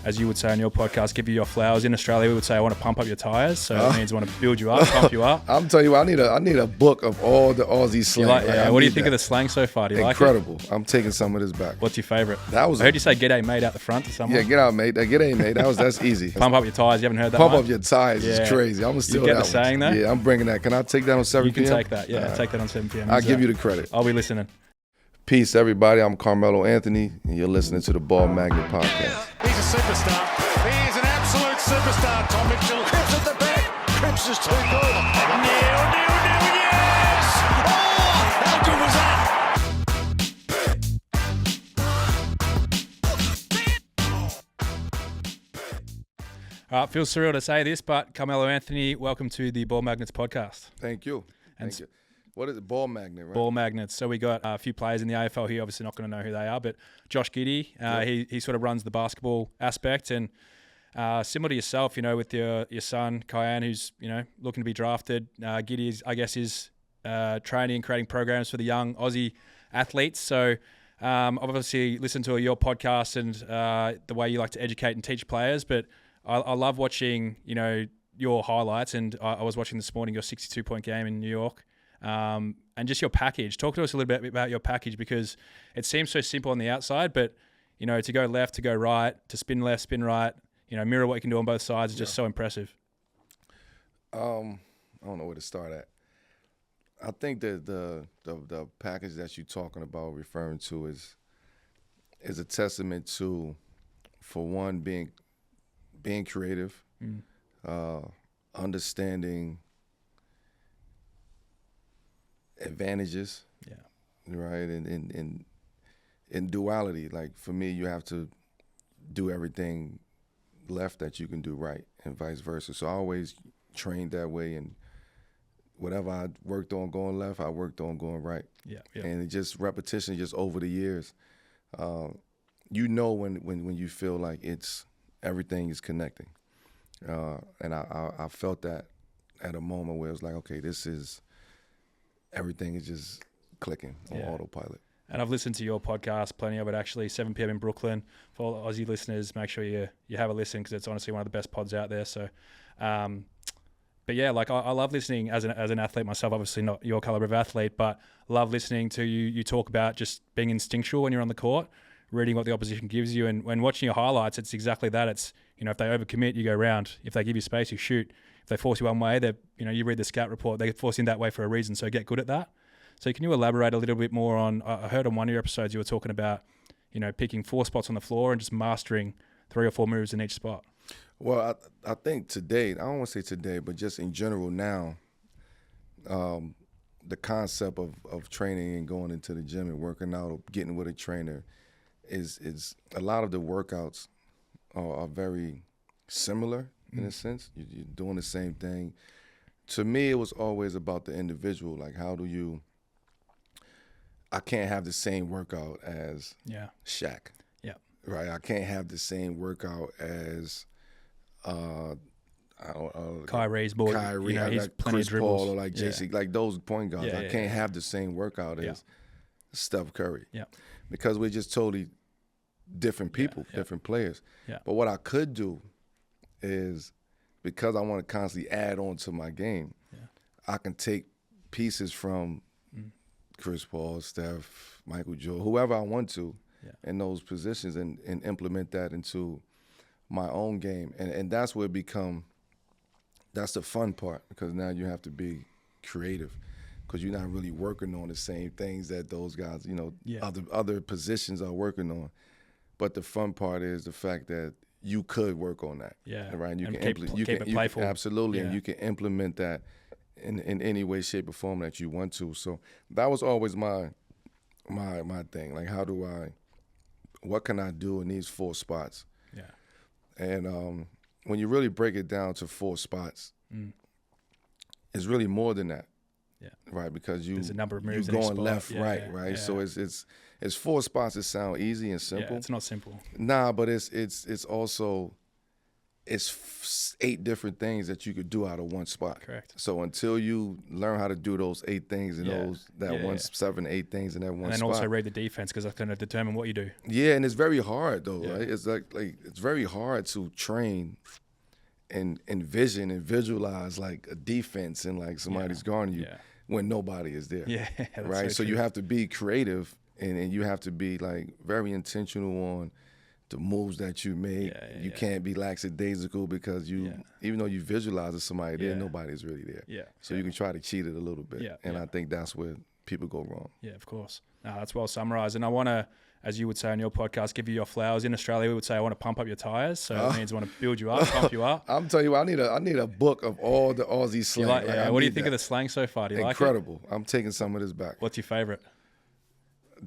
as you would say on your podcast, give you your flowers. In Australia, we would say, I want to pump up your tires. So it means I want to build you up, pump you up. I'm telling you, I need a book of all the Aussie slang. What do you think of the slang so far? Do you Incredible. like it? I'm taking some of this back. What's your favourite? I heard you say "G'day, mate" out the front to someone. Yeah, get out, mate. G'day, mate. That's easy. Pump up your tires. You haven't heard that? Pump up your tires is crazy. I'm gonna steal that. You get the saying though? Yeah, I'm bringing that. Can I take that on 7 p.m.? You can take that. Yeah, take that on 7 p.m. I'll give you the credit. I'll be listening. Peace, everybody. I'm Carmelo Anthony, and you're listening to the Ball Magnet Podcast. He's a superstar. He is an absolute superstar. Tom Mitchell. Cripps at the back. Cripps is too good. Yes! Oh, how good was that? All right, feels surreal to say this, but Carmelo Anthony, welcome to the Ball Magnets Podcast. Thank you. Thank you. What is it? Ball magnet, right? Ball magnets. So we got a few players in the AFL here. Obviously, not going to know who they are, but Josh Giddey, he sort of runs the basketball aspect, and similar to yourself, with your son Kyan, who's looking to be drafted. Giddey is training and creating programs for the young Aussie athletes. So I've obviously listened to your podcast and the way you like to educate and teach players, but I love watching your highlights, and I was watching this morning your 62-point game in New York. And just your package. Talk to us a little bit about your package, because it seems so simple on the outside, but to go left, to go right, to spin left, spin right, mirror what you can do on both sides is just so impressive. I don't know where to start at. I think that the package that you're talking about, referring to, is a testament to, for one, being creative, understanding advantages, right, and in duality. Like for me, you have to do everything left that you can do right, and vice versa. So I always trained that way, and whatever I worked on going left, I worked on going right. And it just repetition, just over the years. When you feel like everything is connecting, and I felt that at a moment where it was like, okay, everything is just clicking on autopilot. And I've listened to your podcast, plenty of it actually, 7 p.m. in Brooklyn. For all the Aussie listeners, make sure you have a listen, because it's honestly one of the best pods out there. So, but yeah, like I love listening as an athlete myself, obviously not your caliber of athlete, but love listening to you talk about just being instinctual when you're on the court, reading what the opposition gives you. And when watching your highlights, it's exactly that. It's, if they overcommit, you go round. If they give you space, you shoot. If they force you one way, you read the scout report, they force you in that way for a reason, so get good at that. So can you elaborate a little bit more on, I heard on one of your episodes you were talking about, picking 4 spots on the floor and just mastering 3 or 4 moves in each spot. Well, I think today, I don't want to say today, but just in general now, the concept of training and going into the gym and working out or getting with a trainer is a lot of the workouts are very similar in a sense. You're doing the same thing. To me, it was always about the individual. Like, I can't have the same workout as Shaq. Yeah. Right? I can't have the same workout as Kyrie's boy. Kyrie, he's like plenty Chris of dribbles. Paul, or like JC, like those point guards. I can't have the same workout as Steph Curry. Yeah. Because we're just totally different people, different players. Yeah. But what I could do is, because I want to constantly add on to my game, I can take pieces from Chris Paul, Steph, Michael Jordan, whoever I want to in those positions, and implement that into my own game. And that's where that's the fun part, because now you have to be creative, because you're not really working on the same things that those guys, other positions are working on. But the fun part is the fact that you could work on that. Yeah. Right. And you can keep it playful. Absolutely. Yeah. And you can implement that in any way, shape, or form that you want to. So that was always my thing. Like, what can I do in these 4 spots? Yeah. And when you really break it down to 4 spots, it's really more than that. Yeah. Right. Because there's a number of moves. You're going left, right. Yeah. So it's 4 spots that sound easy and simple. Yeah, it's not simple. Nah, but it's also it's 8 different things that you could do out of one spot. Correct. So until you learn how to do those 8 things and 7, 8 things in that one spot. And then also read the defense, because that's going to determine what you do. Yeah, and it's very hard though, right? It's like it's very hard to train and envision and visualize like a defense and like somebody's guarding you when nobody is there. Yeah, right. So you have to be creative and you have to be like very intentional on the moves that you make. You can't be lackadaisical because even though you visualize that somebody there, nobody's really there. Yeah. So you can try to cheat it a little bit. And I think that's where people go wrong. Yeah, of course. No, that's well summarized. And I want to, as you would say on your podcast, give you your flowers. In Australia, we would say, I want to pump up your tires. So it means I want to build you up, pump you up. I'm telling you, I need a book of all the Aussie slang. What do you think of the slang so far? Do you Incredible. Like it? I'm taking some of this back. What's your favorite?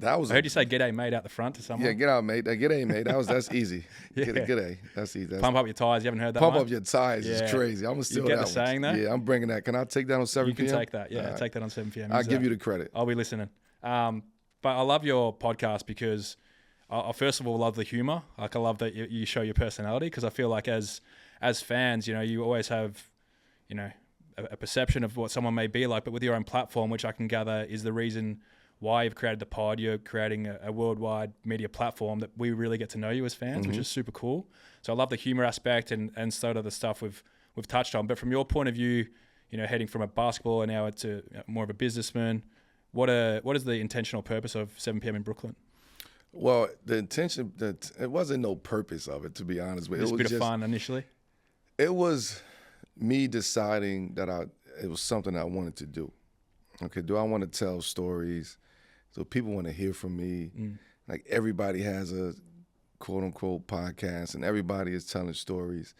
I heard you say "G'day, mate" out the front to someone. Yeah, get out, mate. G'day, mate. That's easy. G'day. That's easy. Pump up your tires. You haven't heard that? Pump up your tires is crazy. I'm gonna steal that. You get the saying though? Yeah, I'm bringing that. Can I take that on 7 p.m.? You can take that. Yeah, take that on 7 p.m. I'll give you the credit. I'll be listening. But I love your podcast because I first of all love the humor. Like I love that you show your personality, because I feel like as fans, you always have, a perception of what someone may be like, but with your own platform, which I can gather is the reason why you've created the pod. You're creating a worldwide media platform that we really get to know you as fans, which is super cool. So I love the humor aspect and sort of the stuff we've touched on. But from your point of view, heading from a basketballer now to more of a businessman, what is the intentional purpose of 7 p.m. in Brooklyn? Well, the intention, it wasn't no purpose of it, to be honest with you. It was a bit of fun initially? It was me deciding that it was something I wanted to do. Okay, do I want to tell stories? So people want to hear from me. Like everybody has a quote unquote podcast and everybody is telling stories.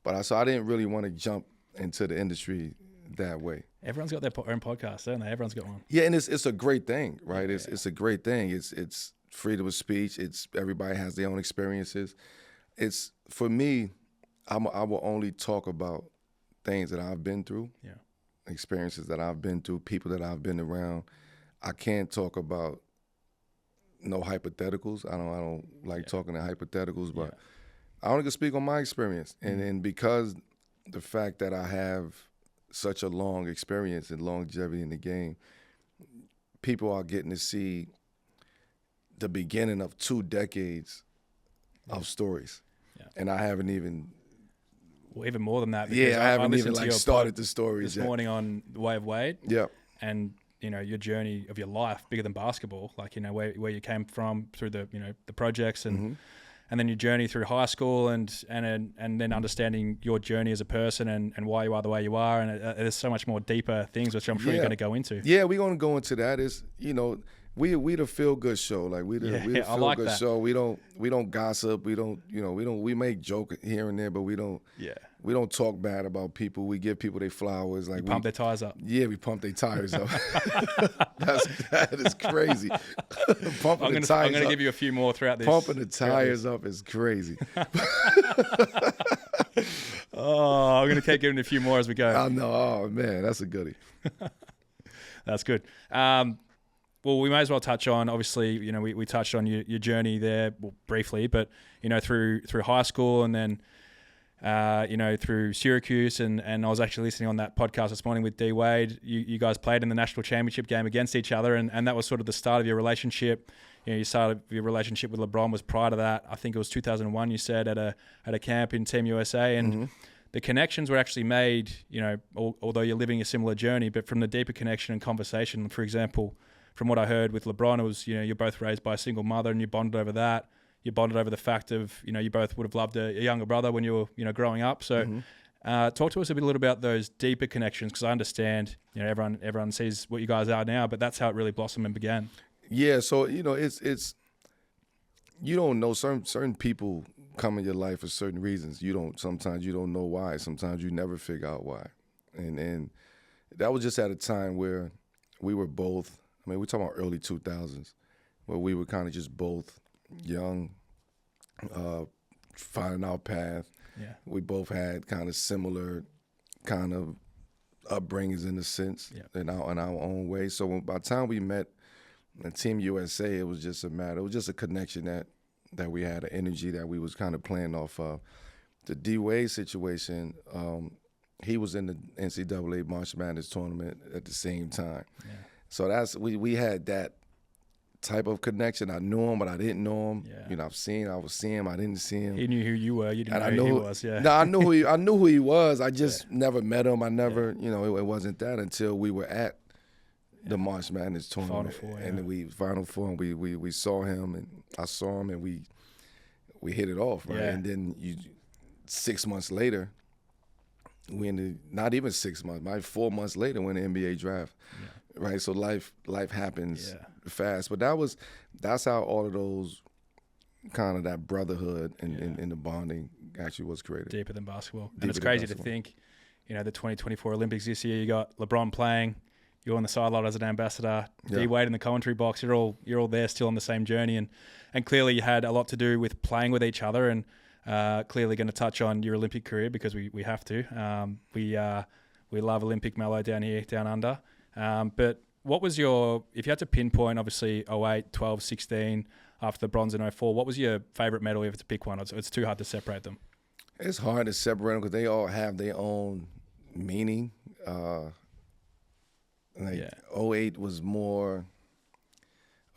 But I didn't really want to jump into the industry that way. Everyone's got their own podcast, don't they? Everyone's got one. Yeah, and it's a great thing, right? It's a great thing. It's freedom of speech. It's everybody has their own experiences. It's for me, I will only talk about things that I've been through. Yeah. Experiences that I've been through, people that I've been around. I can't talk about no hypotheticals. I don't like talking to hypotheticals, but I only can speak on my experience. And because the fact that I have such a long experience and longevity in the game, people are getting to see the beginning of 2 decades of stories. Yeah. And I haven't even... Well, even more than that. I haven't even started the stories this morning on the Way of Wade. Yeah. And your journey of your life, bigger than basketball, like where you came from through the the projects and then your journey through high school and then understanding your journey as a person and why you are the way you are, and there's so much more deeper things which I'm sure you're going to go into. Yeah, we're going to go into that. Is we the feel good show, like we the feel good show. We don't gossip. We make joke here and there, but we don't talk bad about people. We give people their flowers. Like we pump their tires up. Yeah, we pump their tires up. that is crazy. I'm gonna give you a few more throughout this. Pumping the tires up is crazy. I'm gonna keep giving a few more as we go. I know. Oh man, that's a goodie. That's good. Well, we may as well touch on, obviously, we touched on your journey there briefly, but, through high school and then, through Syracuse. And I was actually listening on that podcast this morning with D Wade. You guys played in the national championship game against each other. And that was sort of the start of your relationship. You started your relationship with LeBron was prior to that. I think it was 2001, you said, at a camp in Team USA. And the connections were actually made, although you're living a similar journey, but from the deeper connection and conversation. For example, from what I heard with LeBron, it was, you're both raised by a single mother and you bonded over that. You bonded over the fact of, you both would have loved a younger brother when you were, growing up. So talk to us a little about those deeper connections, because I understand, everyone sees what you guys are now, but that's how it really blossomed and began. Yeah, so, it's you don't know, certain people come in your life for certain reasons. Sometimes you don't know why. Sometimes you never figure out why. And that was just at a time where we were both, we're talking about early 2000s, where we were kind of just both young, finding our path. Yeah. We both had kind of similar kind of upbringings in a sense, in our own way. So by the time we met in Team USA, it was just a connection that we had, an energy that we was kind of playing off of. the D Wade situation, he was in the NCAA March Madness tournament at the same time. Yeah. So we had that type of connection. I knew him, but I didn't know him. Yeah. You know, I was seeing him, I didn't see him. He knew who you were. You didn't know who he was. Yeah. No, I knew who he was. I just never met him. I never, you know, it wasn't that until we were at the March Madness tournament, Final Four, and Final Four, and we saw him, and I saw him, and we hit it off, right? Yeah. And then 6 months later, not even 6 months, maybe 4 months later, when the NBA draft, right? So life happens fast, but that's how all of those kind of that brotherhood and the bonding actually was created. Deeper than basketball, and it's crazy to think, you know, the 2024 Olympics this year, you got LeBron playing. You're on the sideline as an ambassador. D Wade in the commentary box. You're all there still on the same journey, and clearly you had a lot to do with playing with each other, and clearly going to touch on your Olympic career because we have to. We love Olympic Melo down here, down under. But what was if you had to pinpoint, obviously 08, 12, 16, after the bronze in 04, what was your favorite medal if you had to pick one? It's too hard to separate them. It's hard to separate them because they all have their own meaning. 08 was more.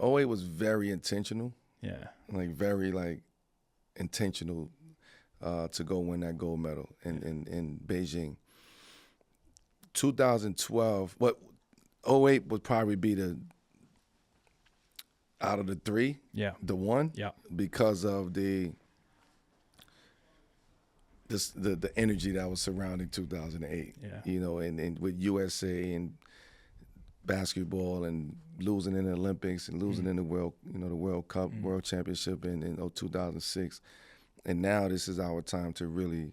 08 was very intentional. Yeah. Very intentional to go win that gold medal in Beijing. 2012, 08 would probably be out of the three, the one, because of the energy that was surrounding 2008. You know, and with USA and basketball and losing in the Olympics and losing in the World Cup, World Championship in 2006. And now this is our time to really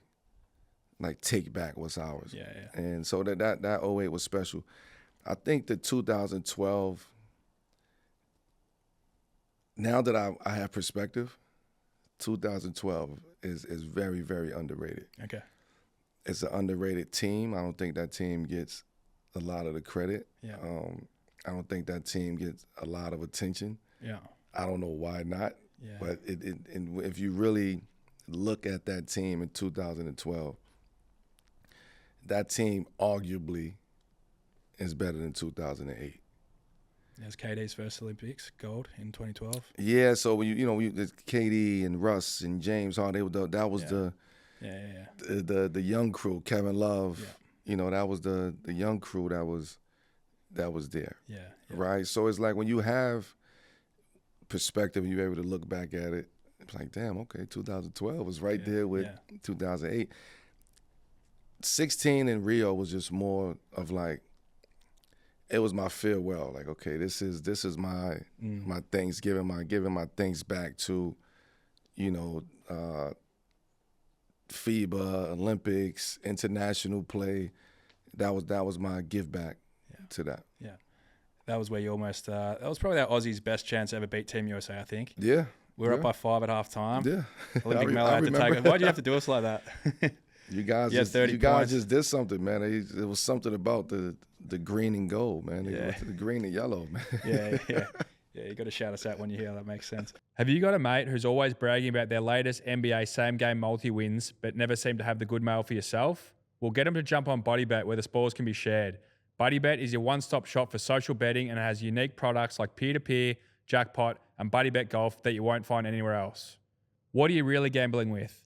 take back what's ours. And so that 08 was special. I think the 2012, now that I have perspective, 2012 is very, very underrated. Okay. It's an underrated team. I don't think that team gets a lot of the credit. I don't think that team gets a lot of attention. I don't know why not. But if you really look at that team in 2012, that team arguably is better than 2008. That's KD's first Olympics gold in 2012. Yeah, so when it's KD and Russ and James Harden, that was the young crew. Kevin Love. You know, that was the young crew that was there. Right? So it's like when you have perspective and you're able to look back at it, it's like, damn, okay, 2012 was right there with 2008. 16 in Rio was just more of it was my farewell. Okay, this is my Thanksgiving, giving my thanks back to, FIBA, Olympics, international play. That was my give back to that. Yeah. That was where you almost that was probably our Aussies' best chance to ever beat Team USA, I think. Yeah. We were up by 5 at halftime. Yeah. Olympic Melo had to take it. Why'd you have to do us like that? You guys just did something, man. It was something about the green and gold, man. The green and yellow, man. Yeah, you got to shout us out when you hear that. Makes sense. Have you got a mate who's always bragging about their latest NBA same-game multi-wins but never seem to have the good mail for yourself? Well, get them to jump on BuddyBet where the spoils can be shared. BuddyBet is your one-stop shop for social betting and has unique products like peer-to-peer, jackpot, and BuddyBet Golf that you won't find anywhere else. What are you really gambling with?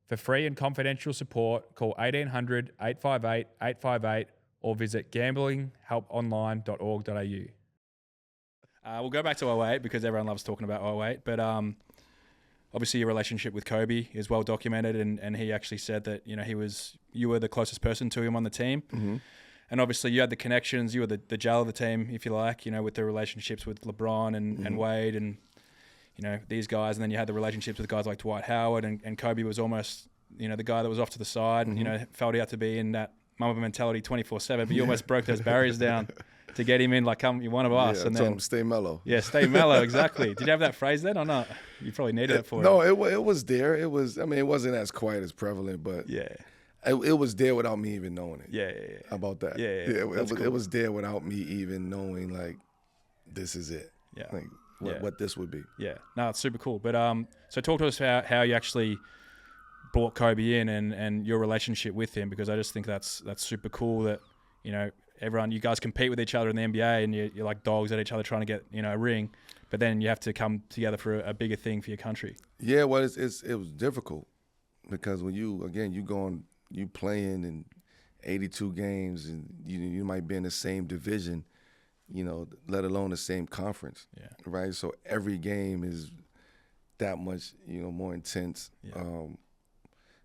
For free and confidential support, call 1800-858-858 or visit gamblinghelponline.org.au. We'll go back to 08 because everyone loves talking about 08. But obviously your relationship with Kobe is well documented, and he actually said that you were the closest person to him on the team. Mm-hmm. And obviously you had the connections. You were the gel of the team, if you like, with the relationships with LeBron and Wade and these guys. And then you had the relationships with guys like Dwight Howard, and Kobe was almost the guy that was off to the side and felt out to be in that Mamba mentality 24/7. But you almost broke those barriers down to get him in, come, you're one of us. Yeah, and then stay mellow. Yeah, stay mellow, exactly. Did you have that phrase then or not? You probably needed it for No, it was there. It was, it wasn't as quite as prevalent, but it was there without me even knowing it. Yeah. How about that? Yeah. It was there without me even knowing, this is it. Yeah. What this would be. Yeah. No, it's super cool. But so talk to us how you actually brought Kobe in and your relationship with him, because I just think that's super cool that, you know, you guys compete with each other in the NBA and you're like dogs at each other trying to get, you know, a ring, but then you have to come together for a bigger thing for your country. Yeah, well, it was difficult because when you playing in 82 games and you might be in the same division, you know, let alone the same conference, right? So every game is that much, you know, more intense. Yeah.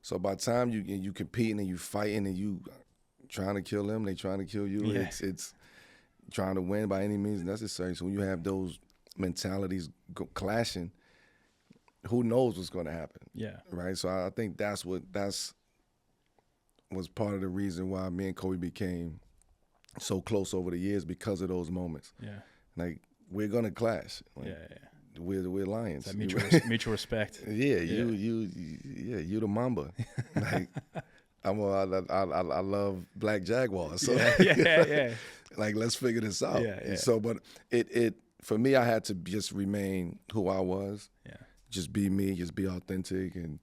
So by the time you competing and you fighting and you trying to kill them, they trying to kill you. Yeah. It's trying to win by any means necessary. So when you have those mentalities clashing, who knows what's going to happen? Yeah. Right. So I think that's was part of the reason why me and Kobe became so close over the years, because of those moments. Yeah. Like, we're gonna clash. Like, we're lions. That mutual respect. Yeah. You the Mamba. Like, I love black jaguars. So yeah. Like, let's figure this out. Yeah. So, but it for me, I had to just remain who I was. Yeah. Just be me. Just be authentic and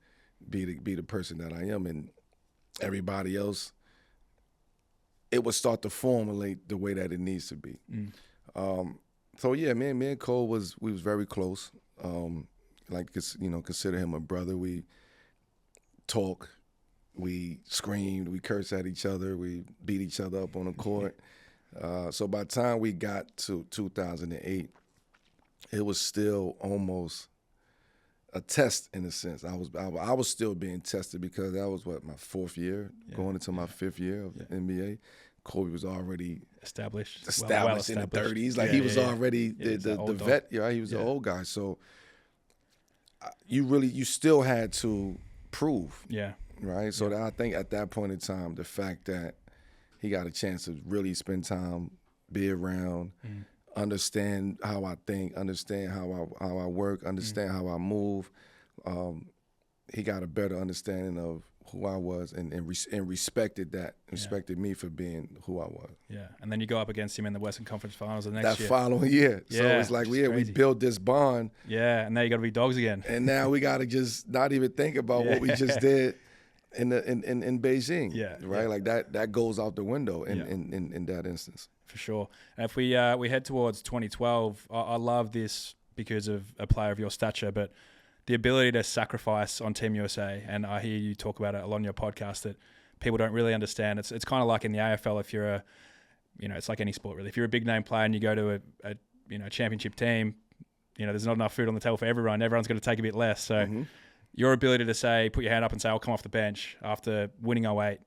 be the person that I am. And everybody else, it would start to formulate the way that it needs to be. So yeah, me and Cole was very close. Like, you know, consider him a brother. We talk, we screamed, we cursed at each other, we beat each other up on the court. So by the time we got to 2008, it was still almost a test in a sense. I was still being tested because that was my fourth year, going into my fifth year of the NBA. Kobe was already established in the 30s. Like, he was already the vet. Yeah, he was the old guy. So you still had to prove. Yeah. Right. So I think at that point in time, the fact that he got a chance to really spend time, be around, understand how I think, understand how I work, understand how I move. He got a better understanding of who I was and respected that, respected me for being who I was. Yeah, and then you go up against him in the Western Conference Finals the next year. That following year. So it's like, we built this bond. Yeah, and now you got to be dogs again. And now we got to just not even think about what we just did in Beijing. Yeah, right. Like that goes out the window in that instance. For sure. And if we head towards 2012, I love this because of a player of your stature, but the ability to sacrifice on Team USA, and I hear you talk about it a lot on your podcast, that people don't really understand. It's kind of like in the AFL, if you're it's like any sport really. If you're a big name player and you go to a championship team, you know, there's not enough food on the table for everyone. Everyone's going to take a bit less. So your ability to say, put your hand up and say, I'll come off the bench after winning 08,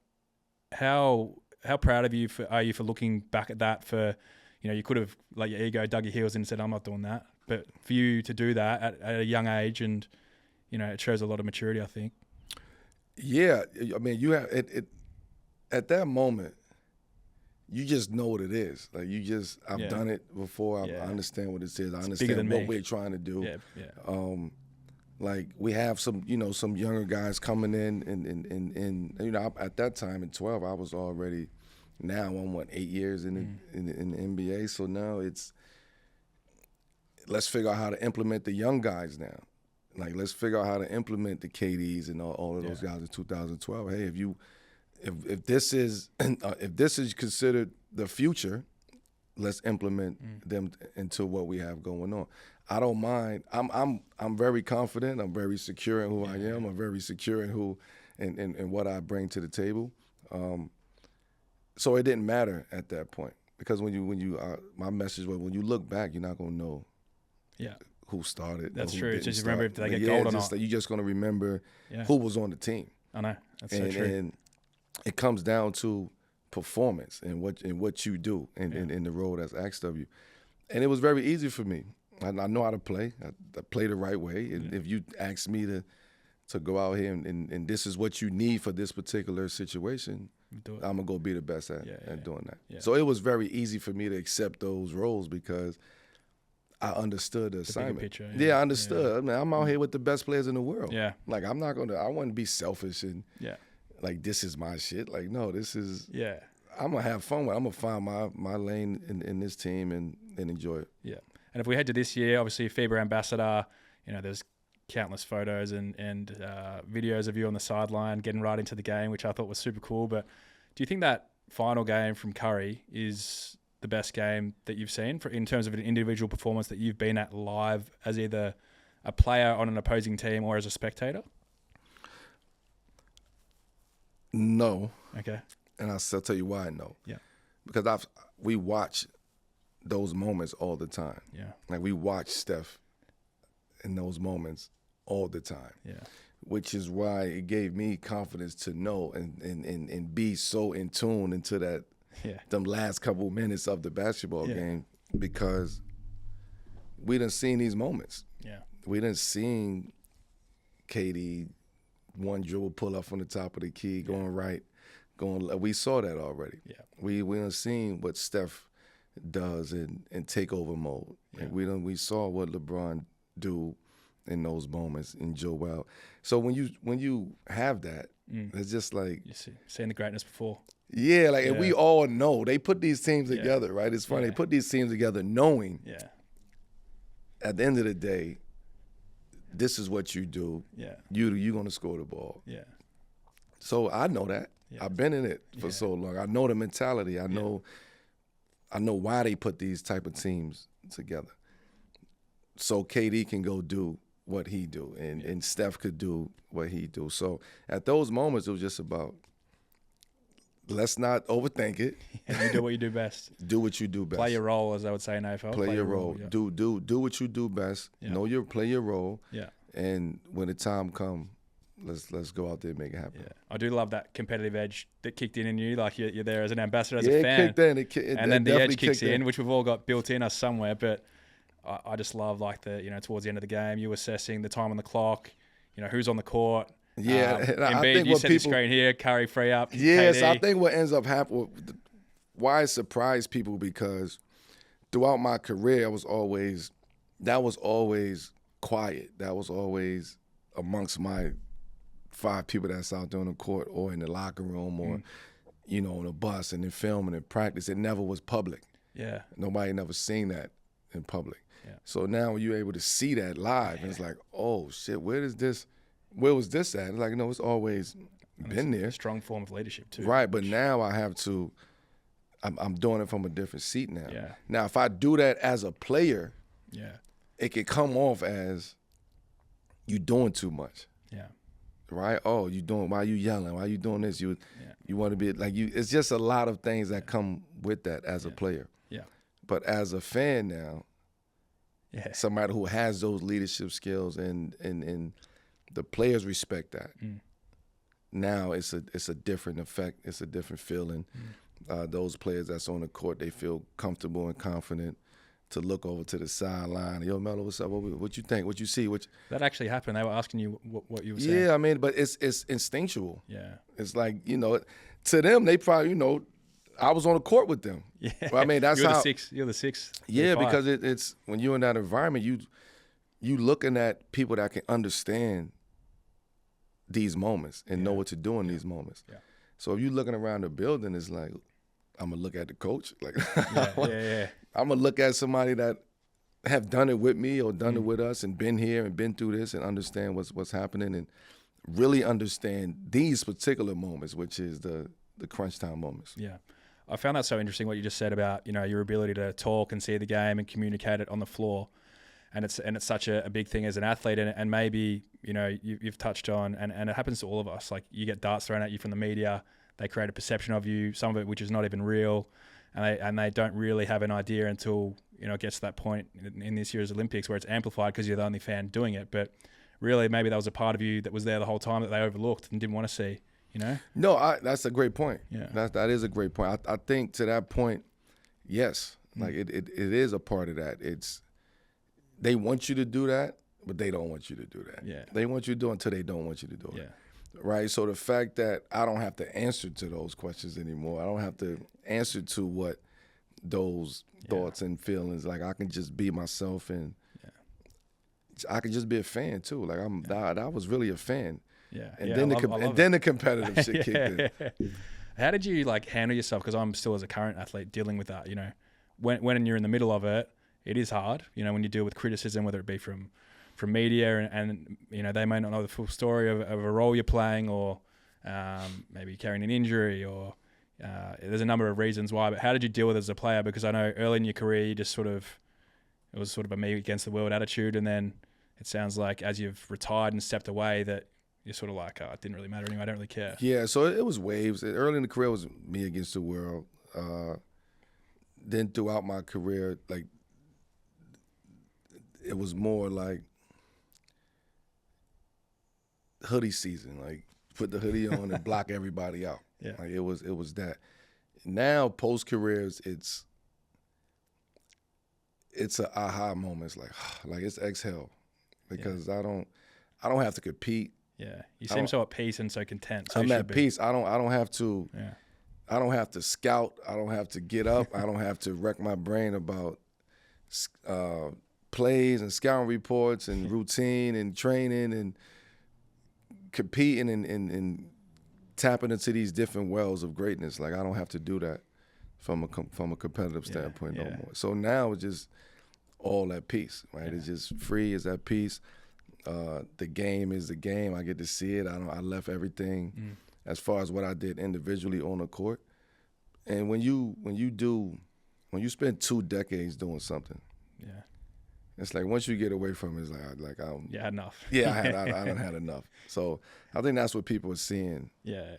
how proud of you are you for looking back at that? For, you know, you could have let your ego dug your heels in and said, I'm not doing that. But for you to do that at a young age, and, you know, it shows a lot of maturity, I think. Yeah, I mean, you have it at that moment. You just know what it is. Like, I've done it before. I understand what it is. I understand what we're trying to do. Yeah. Like, we have some younger guys coming in, and you know, at that time in 12, I was already. Now I'm 8 years in the NBA. So now let's figure out how to implement the young guys now. Like, let's figure out how to implement the KDs and all of those guys in 2012. Hey, if this is considered the future, let's implement them into what we have going on. I don't mind. I'm very confident. I'm very secure in who I am. I'm very secure in who and what I bring to the table. So it didn't matter at that point, because when you my message was, when you look back, you're not gonna know. Yeah. Who started? That's true. Just remember if they get gold or not. You're just gonna remember who was on the team. I know. That's so true. And it comes down to performance and what you do in the role that's asked of you. And it was very easy for me. I know how to play. I play the right way. And if you ask me to go out here and this is what you need for this particular situation, I'm gonna go be the best at doing that. Yeah. So it was very easy for me to accept those roles because I understood the assignment. Picture, I understood. I mean, I'm out here with the best players in the world. Yeah. Like, I wouldn't be selfish and like, this is my shit. Like, no, this is I'm gonna have fun with it. I'm gonna find my lane in this team and enjoy it. Yeah. And if we head to this year, obviously FIBA ambassador, you know, there's countless photos and videos of you on the sideline getting right into the game, which I thought was super cool. But do you think that final game from Curry is the best game that you've seen in terms of an individual performance that you've been at live as either a player on an opposing team or as a spectator? No. Okay. And I'll tell you why no. Yeah. Because we watch those moments all the time. Yeah. Like we watch Steph in those moments all the time. Yeah. Which is why it gave me confidence to know and be so in tune into that them last couple minutes of the basketball game, because we done seen these moments. Yeah. We done seen KD one dribble pull up from the top of the key, going right, we saw that already. Yeah. We done seen what Steph does in takeover mode. Yeah. And we saw what LeBron do in those moments in Joel. So when you have that, it's just like you seeing the greatness before. Yeah, like and we all know they put these teams together, right? It's funny. They put these teams together knowing at the end of the day, this is what you do. Yeah. You're gonna score the ball. Yeah. So I know that. Yeah. I've been in it for so long. I know the mentality. I know why they put these type of teams together. So KD can go do what he do, and Steph could do what he do. So at those moments, it was just about, let's not overthink it. And you do what you do best. Do what you do best. Play your role, as I would say in AFL. Play your role. Yeah. Do what you do best. Yeah. Play your role. Yeah. And when the time comes, let's go out there and make it happen. Yeah. I do love that competitive edge that kicked in you. Like you're there as an ambassador, as a fan. It kicked in. And then the edge kicks in, which we've all got built in us somewhere. But I just love like towards the end of the game, you assessing the time on the clock, who's on the court. Yeah, I think you set the screen here, Curry free up. Yes, KD. I think what ends up happening, why it surprised people, because throughout my career, that was always quiet. That was always amongst my 5 people that's out there on the court or in the locker room or, on the bus and in filming and practice. It never was public. Yeah. Nobody never seen that in public. Yeah. So now you're able to see that live, and it's like, oh shit, where was this at? It's like, it's always been there. A strong form of leadership too. Right, but now I have to, I'm doing it from a different seat now. Yeah. Now, if I do that as a player, it could come off as you doing too much. Yeah. Right? Oh, why you yelling? Why you doing this? You want to be like you. It's just a lot of things that come with that as a player. Yeah. But as a fan now, somebody who has those leadership skills and the players respect that. Now it's a different effect. It's a different feeling. Those players that's on the court, they feel comfortable and confident to look over to the sideline. Yo, Melo, what's up? What you think? What you see? That actually happened. They were asking you what you were saying. Yeah, I mean, but it's instinctual. Yeah. It's like, to them, they probably, I was on the court with them. Yeah. Well, I mean, that's you're the sixth. Yeah, because it's when you're in that environment, you looking at people that can understand these moments and know what to do in these moments. Yeah. So if you're looking around the building, it's like, I'm gonna look at the coach. Like, I'm gonna look at somebody that have done it with me or done it with us and been here and been through this and understand what's happening and really understand these particular moments, which is the crunch time moments. Yeah. I found that so interesting what you just said about, your ability to talk and see the game and communicate it on the floor. And it's such a big thing as an athlete. And maybe, you've touched on, and it happens to all of us. Like, you get darts thrown at you from the media. They create a perception of you, some of it which is not even real. And they don't really have an idea until, it gets to that point in this year's Olympics where it's amplified because you're the only fan doing it. But really, maybe that was a part of you that was there the whole time that they overlooked and didn't want to see. No, that's a great point. Yeah, that is a great point. I think to that point, yes, like it is a part of that. They want you to do that, but they don't want you to do that. Yeah, they want you to do it until they don't want you to do it. Yeah, right. So the fact that I don't have to answer to those questions anymore, I don't have to answer to what those thoughts and feelings. Like, I can just be myself, and I can just be a fan too. Like, I was really a fan. Yeah, and then the competitive shit kicked in. How did you handle yourself? Because I'm still, as a current athlete, dealing with that. When you're in the middle of it, it is hard. When you deal with criticism, whether it be from media, and they may not know the full story of a role you're playing, or maybe carrying an injury, or there's a number of reasons why. But how did you deal with it as a player? Because I know early in your career, you just it was sort of a me against the world attitude, and then it sounds like as you've retired and stepped away that you're sort of like, oh, it didn't really matter anyway, I don't really care. Yeah, so it was waves. Early in the career, it was me against the world. Then throughout my career, like, it was more like hoodie season. Like, put the hoodie on and block everybody out. Yeah. Like, it was that. Now, post careers, it's an aha moment. It's like it's exhale, because I don't have to compete. Yeah, you seem so at peace and so content. So I'm at peace. I don't have to. Yeah. I don't have to scout. I don't have to get up. I don't have to wreck my brain about plays and scouting reports and routine and training and competing and tapping into these different wells of greatness. Like, I don't have to do that from a competitive standpoint no more. So now it's just all at peace, right? Yeah. It's just free. It's at peace. The game is the game. I get to see it. I left everything as far as what I did individually on the court. And when you spend 2 decades doing something, it's like once you get away from it, it's like you had enough. Yeah, I done had enough. So I think that's what people are seeing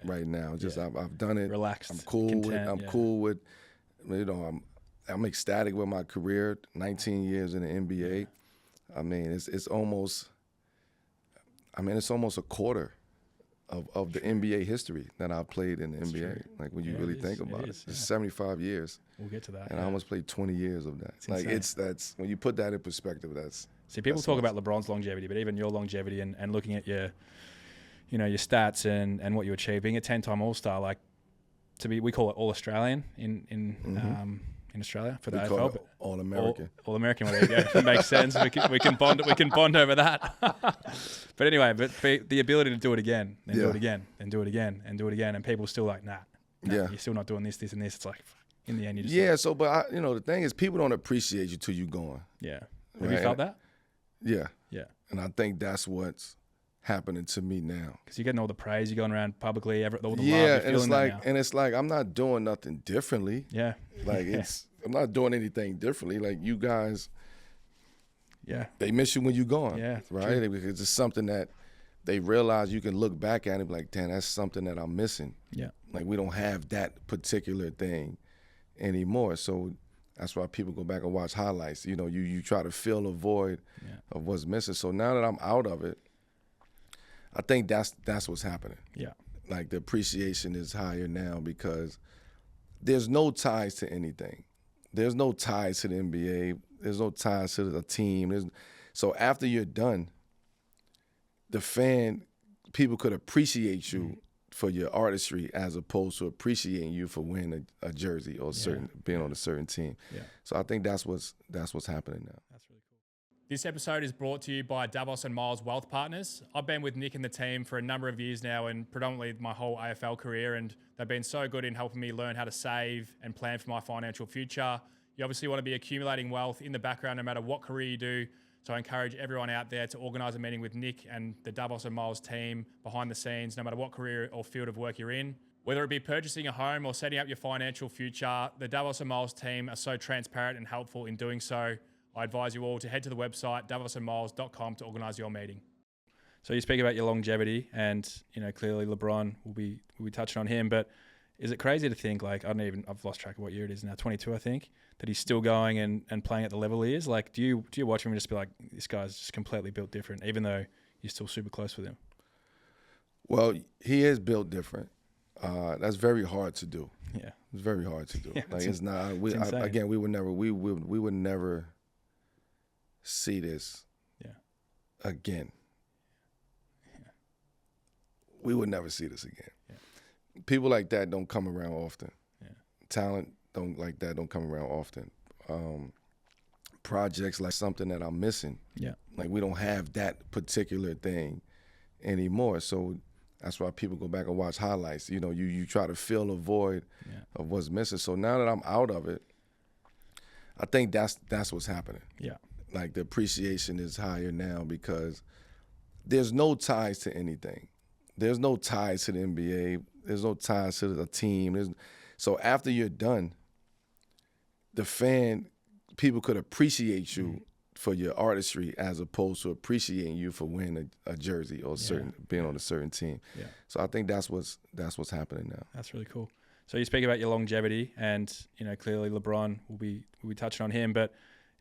right now. Just I've done it. Relaxed. I'm cool content, with it. I'm cool with, I'm ecstatic with my career. 19 years in the NBA. I mean, it's almost a quarter of the NBA history that I've played in the NBA. True. Like, when you really think about it. It's 75 years. We'll get to that. And I almost played 20 years of that. That's when you put that in perspective, that's. See, people talk about LeBron's longevity, but even your longevity and looking at your stats and what you achieved, being a 10-time All-Star, like, we call it All-Australian in Australia for the AFL. All-American. All-American, well, there you go. It makes sense. We can bond over that. But anyway, the ability to do it again, and do it again, and do it again, and do it again, and people still like, nah, you're still not doing this, this, and this. It's like, in the end, you just the thing is, people don't appreciate you till you're gone. Yeah. Have you felt that? Yeah. Yeah. And I think that's what's happening to me now. Because you're getting all the praise, you're going around publicly, all the love. And it's like I'm not doing nothing differently. Yeah. Like I'm not doing anything differently. Like, you guys, they miss you when you're gone. Yeah. Right? True. Because it's something that they realize you can look back at and be like, damn, that's something that I'm missing. Yeah. Like, we don't have that particular thing anymore. So that's why people go back and watch highlights. You try to fill a void of what's missing. So now that I'm out of it, I think that's what's happening. Yeah. Like, the appreciation is higher now because there's no ties to anything. There's no ties to the NBA. There's no ties to the team. So after you're done, people could appreciate you for your artistry as opposed to appreciating you for wearing a jersey or being on a certain team. Yeah. So I think that's what's happening now. That's really cool. This episode is brought to you by Davos and Miles Wealth Partners. I've been with Nick and the team for a number of years now, and predominantly my whole AFL career, and they've been so good in helping me learn how to save and plan for my financial future. You obviously want to be accumulating wealth in the background no matter what career you do. So I encourage everyone out there to organise a meeting with Nick and the Davos and Miles team behind the scenes, no matter what career or field of work you're in. Whether it be purchasing a home or setting up your financial future, the Davos and Miles team are so transparent and helpful in doing so. I advise you all to head to the website, davosandmiles.com, to organise your meeting. So you speak about your longevity, and clearly LeBron will be touching on him, but is it crazy to think, like, I've lost track of what year it is now, 22 I think, that he's still going and playing at the level he is? Like, do you watch him and just be like, this guy's just completely built different, even though you're still super close with him? Well, he is built different. That's very hard to do. Yeah, it's very hard to do. It's not. We would never see this again. Yeah. We would never see this again. Yeah. People like that don't come around often. Yeah. Talent like that don't come around often. Projects like something that I'm missing. Yeah. Like, we don't have that particular thing anymore. So that's why people go back and watch highlights. You try to fill a void of what's missing. So now that I'm out of it, I think that's what's happening. Yeah. like the appreciation is higher now because there's no ties to anything. There's no ties to the NBA. There's no ties to a team. So after you're done, people could appreciate you for your artistry as opposed to appreciating you for wearing a jersey or being on a certain team. Yeah. So I think that's what's happening now. That's really cool. So you speak about your longevity, and clearly LeBron will be touching on him. But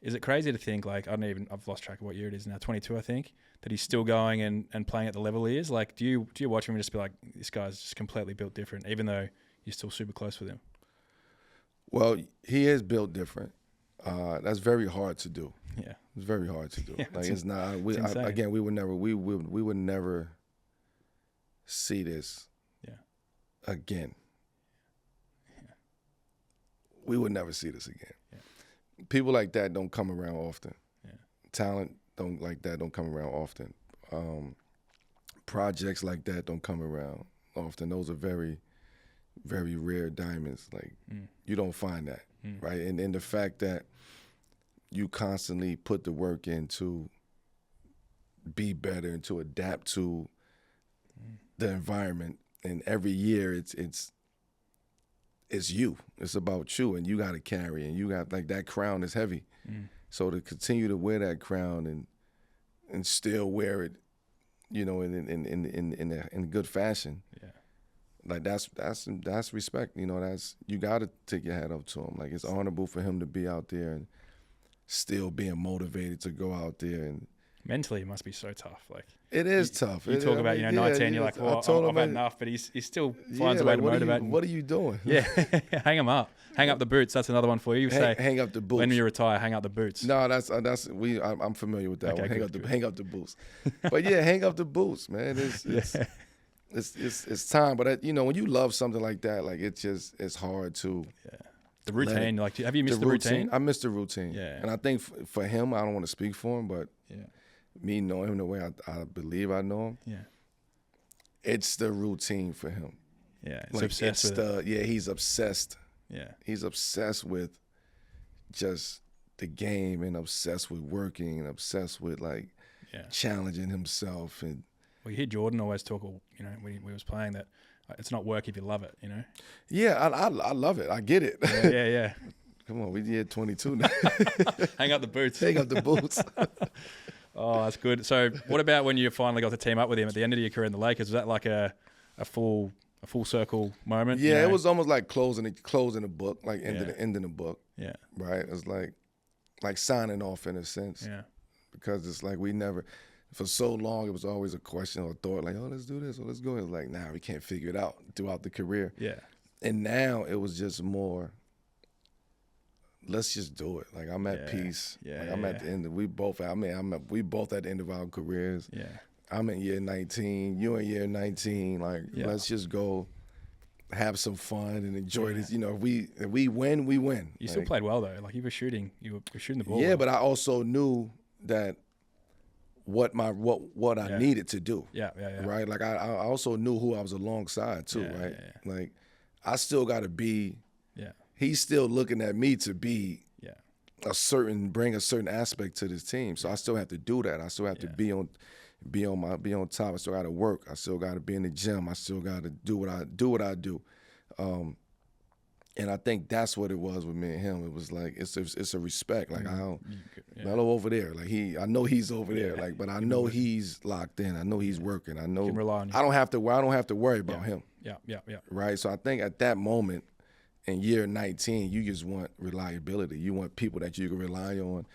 is it crazy to think, like, I've lost track of what year it is now, 22, I think, that he's still going and playing at the level he is? Like, do you watch him and just be like, this guy's just completely built different, even though you're still super close with him? Well, he is built different. That's very hard to do. Yeah, it's very hard to do. Yeah, like it's not. We would never see this. Yeah. Again. Yeah. We would never see this again. Yeah. People like that don't come around often. Yeah. Talent don't come around often. Projects like that don't come around often. Those are very, very rare diamonds. Like you don't find that, right? And the fact that you constantly put the work in to be better and to adapt to the environment, and every year it's you. It's about you, and you got to carry, and you got, like, that crown is heavy. So to continue to wear that crown and still wear it, in good fashion. Yeah. Like that's respect. You got to take your hat up to him. Like, it's honorable for him to be out there and still being motivated to go out there. And mentally, it must be so tough. Like, it is tough. You talk about 19. You're like, well, I've had enough, but he still finds a way to motivate. What are you doing? Yeah, hang him up. Hang up the boots. That's another one for you. Hang up the boots. When you retire, hang up the boots. No, I'm familiar with that one. Hang up the boots. But yeah, hang up the boots, man. It's time. But when you love something like that, like, it's hard to. Yeah. The routine, like, have you missed the routine? I missed the routine. Yeah. And I think for him, I don't want to speak for him, but me knowing him the way I believe I know him, it's the routine for him. Yeah, he's obsessed. Yeah, he's obsessed with just the game and obsessed with working and obsessed with, like, challenging himself. And you hear Jordan always talk, when he was playing, that it's not work if you love it, Yeah, I love it. I get it. Yeah. Come on, we did 22 now. Hang up the boots. Hang up the boots. Oh, that's good. So what about when you finally got to team up with him at the end of your career in the Lakers? Was that like a full circle moment? Yeah, it was almost like closing the book, like ending the book. Yeah. Right? It was like signing off in a sense. Yeah. Because it's like we never, for so long, it was always a question or a thought, like, oh, let's do this or let's go. It was like, nah, we can't figure it out throughout the career. Yeah. And now it was just more, let's just do it. Like, I'm at peace. Yeah. Like, I'm at the end of, we both at the end of our careers. Yeah. I'm in year 19, you in year 19. Like, let's just go have some fun and enjoy this. If we win, we win. You still played well though. Like, you were shooting the ball. Yeah, well. but I also knew that what I needed to do. Yeah. Right? Like, I also knew who I was alongside too, right? Yeah. Like, I still got to be. Yeah. He's still looking at me to be. Yeah. Bring a certain aspect to this team. So I still have to do that. I still have to be on top. I still got to work. I still got to be in the gym. I still got to do what I do. And I think that's what it was with me and him. It was like it's a respect. Like, I don't Melo over there. Like, I know he's over there. Like, but I know he's locked in. I know he's working. I know. Can rely on you. I don't have to worry about him. Yeah. Right. So I think at that moment, in year 19, you just want reliability. You want people that you can rely on,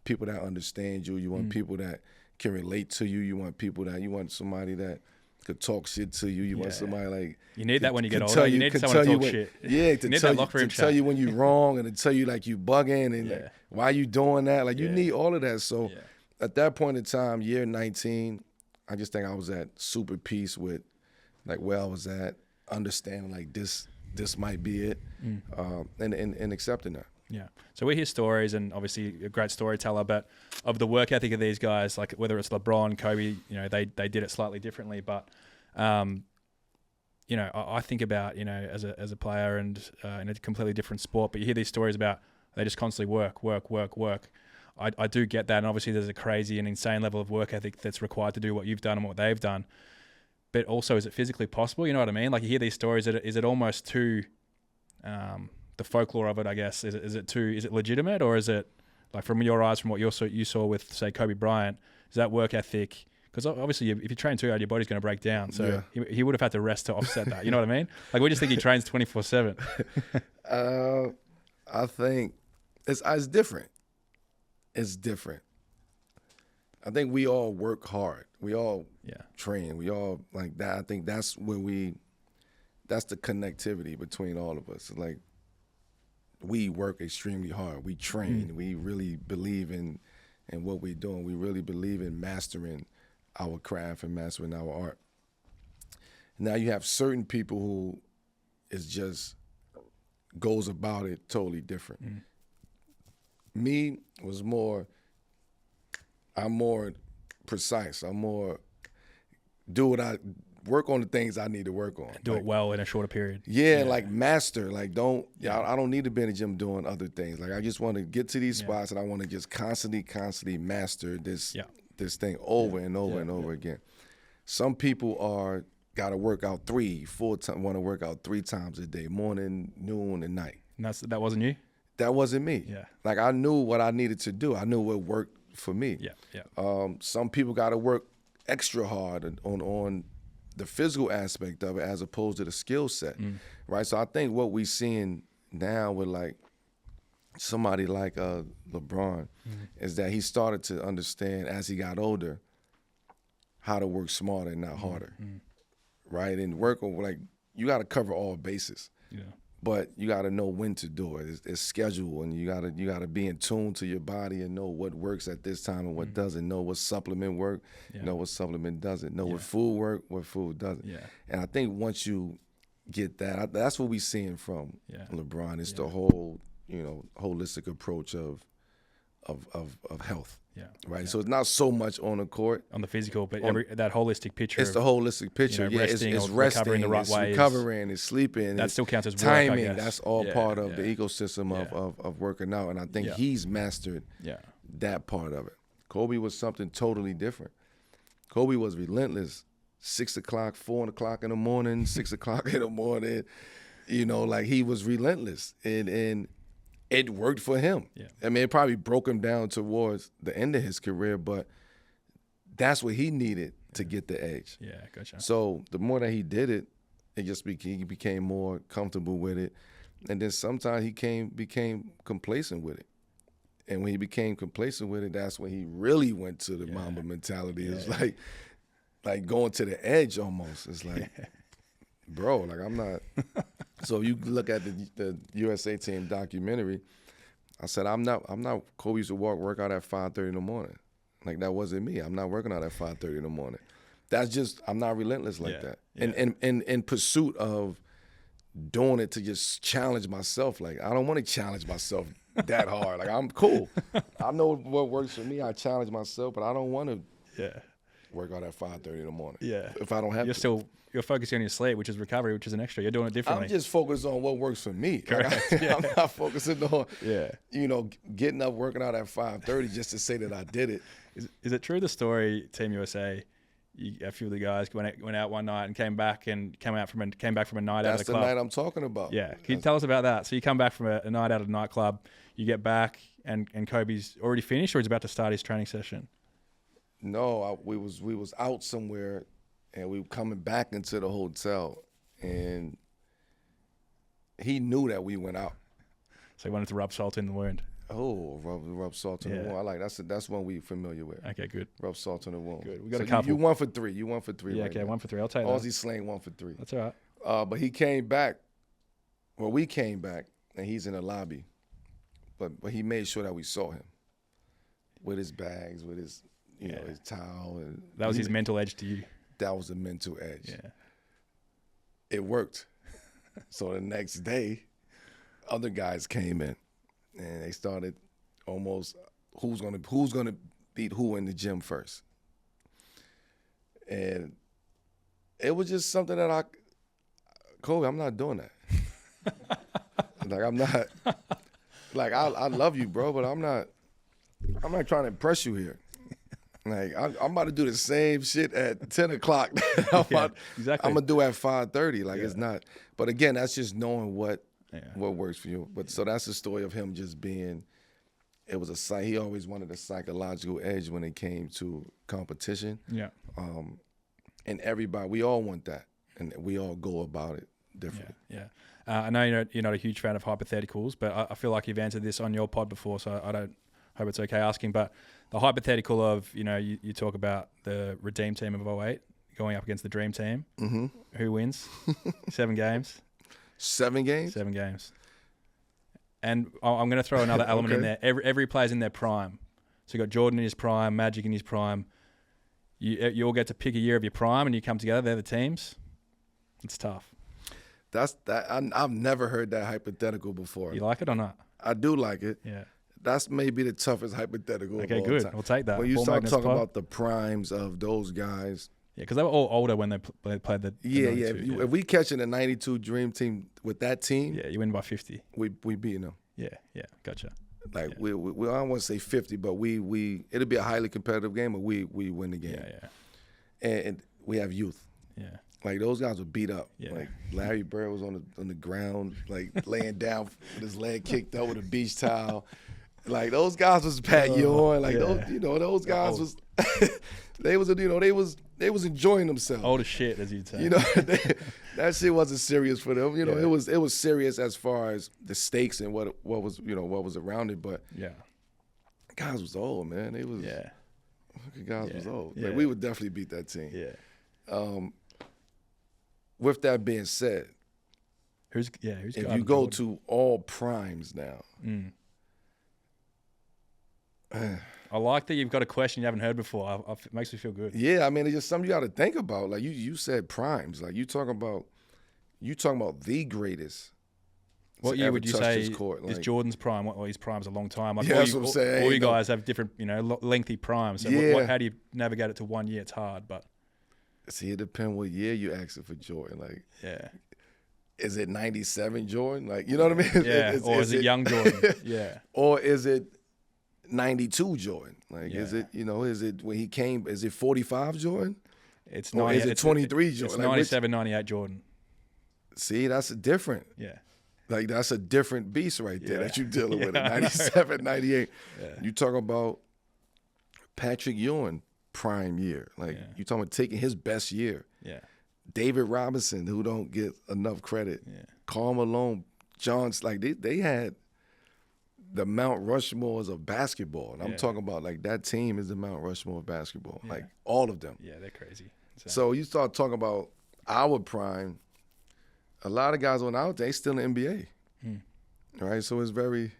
people that understand you. You want people that can relate to you. You want somebody that could talk shit to you. You want somebody like. You need that when you get older. You need someone to talk shit. Yeah, to tell you when you're wrong and to tell you, like, you bugging and like, why you doing that. Like, you need all of that. So at that point in time, year 19, I just think I was at super peace with, like, where I was at, understanding, like, this might be it, and accepting that. Yeah. So we hear stories, and obviously a great storyteller, but of the work ethic of these guys, like whether it's LeBron, Kobe, they did it slightly differently. But, I think about, as a player and in a completely different sport, but you hear these stories about they just constantly work. I do get that. And obviously there's a crazy and insane level of work ethic that's required to do what you've done and what they've done. But also, is it physically possible? You know what I mean? Like, you hear these stories, is it almost too, the folklore of it, I guess, is it legitimate, or is it, like, from your eyes, from what you saw with, say, Kobe Bryant, is that work ethic? Because obviously, if you train too hard, your body's going to break down. So he would have had to rest to offset that. You know what I mean? Like, we just think he trains 24/7. I think it's different. It's different. I think we all work hard. We all train. We all like that. I think that's that's the connectivity between all of us. Like, we work extremely hard. We train. We really believe in what we're doing. We really believe in mastering our craft and mastering our art. Now you have certain people who is just goes about it totally different. Me was more, I'm more precise. I'm more work on the things I need to work on. Do it well in a shorter period. Yeah, like master. Like, I don't need to be in the gym doing other things. Like, I just want to get to these spots, and I want to just constantly master this thing over and over and over again. Some people got to work out 3-4 times, want to work out 3 times a day, morning, noon, and night. And that wasn't you? That wasn't me. Yeah. Like, I knew what I needed to do. I knew what worked for me. Some people got to work extra hard on the physical aspect of it as opposed to the skill set, right? So I think what we're seeing now with, like, somebody like LeBron is that he started to understand as he got older how to work smarter and not harder, right? And work on, like, you got to cover all bases. Yeah. But you got to know when to do it. It's schedule, and you got to be in tune to your body and know what works at this time and what doesn't. Know what supplement work, know what supplement doesn't. Know what food work, what food doesn't. Yeah. And I think once you get that, that's what we're seeing from LeBron. It's the whole, holistic approach of health. Yeah. Right. Yeah. So it's not so much on the court, on the physical, but that holistic picture. It's the holistic picture. Resting, it's resting, recovering the right way. Recovering, it's sleeping. That still counts as work, timing. I guess. That's all part of the ecosystem of working out. And I think he's mastered that part of it. Kobe was something totally different. Kobe was relentless. 6 o'clock, 4 o'clock in the morning, 6 o'clock in the morning. Like, he was relentless. And it worked for him. Yeah. I mean, it probably broke him down towards the end of his career, but that's what he needed to get the edge. Yeah, gotcha. So the more that he did it, he became more comfortable with it. And then sometimes he became complacent with it. And when he became complacent with it, that's when he really went to the Mamba mentality. It's like going to the edge almost. It's like, bro, like, I'm not. So you look at the USA team documentary, I said, I'm not Kobe used to work out at 5:30 in the morning. Like, that wasn't me. I'm not working out at 5:30 in the morning. That's just, I'm not relentless like that. Yeah. And in pursuit of doing it to just challenge myself, like, I don't want to challenge myself that hard. Like, I'm cool. I know what works for me. I challenge myself, but I don't want to work out at 5:30 in the morning. Yeah. If I don't have to. You're focusing on your sleep, which is recovery, which is an extra. You're doing it differently. I'm just focused on what works for me. Correct. I'm not focusing on, getting up, working out at 5:30 just to say that I did it. Is it true, the story, Team USA, a few of the guys went out one night and came back from a night out of the club? That's the night I'm talking about. Yeah. Can you tell us about that? So you come back from a night out of the nightclub, you get back, and Kobe's already finished, or he's about to start his training session? No, we was out somewhere. And we were coming back into the hotel, and he knew that we went out. So he wanted to rub salt in the wound. Oh, rub salt in the wound. I like that's one we familiar with. Okay, good. Rub salt in the wound. Good. We got a couple. You 1 for 3. You 1 for 3. Yeah, right okay, now. 1 for 3. I'll take that. Aussie slang 1 for 3. That's all right. But he came back. Well, we came back, and he's in the lobby. But he made sure that we saw him with his bags, with his his towel. And that was his mental edge to you. That was a mental edge. Yeah. It worked. So the next day, other guys came in, and they started almost who's gonna beat who in the gym first. And it was just something that Kobe, I'm not doing that. Like, I'm not. Like, I love you, bro, but I'm not. I'm not trying to impress you here. Like I'm about to do the same shit at 10 o'clock. Exactly. I'm gonna do at 5:30. Like it's not. But again, that's just knowing what works for you. But so that's the story of him just being. It was he always wanted a psychological edge when it came to competition. Yeah. And everybody, we all want that, and we all go about it differently. Yeah. I know you're not a huge fan of hypotheticals, but I feel like you've answered this on your pod before, so I don't hope it's okay asking. But the hypothetical of, you talk about the redeem team of 08 going up against the dream team. Mm-hmm. Who wins? 7 games. 7 games? 7 games. And I'm going to throw another element in there. Every player's in their prime. So you got Jordan in his prime, Magic in his prime. You all get to pick a year of your prime, and you come together. They're the teams. It's tough. I've never heard that hypothetical before. You like it or not? I do like it. Yeah. That's maybe the toughest hypothetical. Okay, of all good. time. We'll take that. When you start talking about the primes of those guys. Yeah, because they were all older when they played the Yeah. If we catching the 92 Dream Team with that team. Yeah, you win by 50. We beating them. Yeah, gotcha. Like we I don't want to say 50, but we it'll be a highly competitive game, but we win the game. Yeah. And we have youth. Yeah. Like those guys were beat up. Yeah. Like Larry Bird was on the ground, like laying down with his leg kicked up with a beach towel. Like those guys was Pat Ewing. Like those guys was they was enjoying themselves. Old as shit, as you'd say. That shit wasn't serious for them. It was serious as far as the stakes and what was around it. But guys was old, man. They was guys was old. Yeah. Like, we would definitely beat that team. Yeah. With that being said, who's if you go to all primes now. I like that you've got a question you haven't heard before. It makes me feel good. Yeah, I mean, it's just something you got to think about. Like you said, primes. Like you talking about the greatest. What year would you say court. is Jordan's prime? Well, his prime's a long time. Like that's what I'm saying. All you guys have different, lengthy primes. So how do you navigate it to 1 year? It's hard, but see, it depends what year you asking for Jordan. Like, is it 97 Jordan? Like, you know what I mean? Yeah, or is it young Jordan? Yeah, or is it 92 Jordan? Like, is it when he came? Is it 45 Jordan? It's or is it 23 Jordan? It's 97, 98 Jordan. See, that's a different. Yeah. Like, that's a different beast right there that you're dealing with. 97, 98. Yeah. You talk about Patrick Ewing prime year. Like, you talking about taking his best year. Yeah. David Robinson, who don't get enough credit. Yeah. Karl Malone, Johns, like they had the Mount Rushmores of basketball. And I'm talking about, like, that team is the Mount Rushmore of basketball. Yeah. Like, all of them. Yeah, they're crazy. So you start talking about our prime, a lot of guys on out there, they still in the NBA. Right? So it's very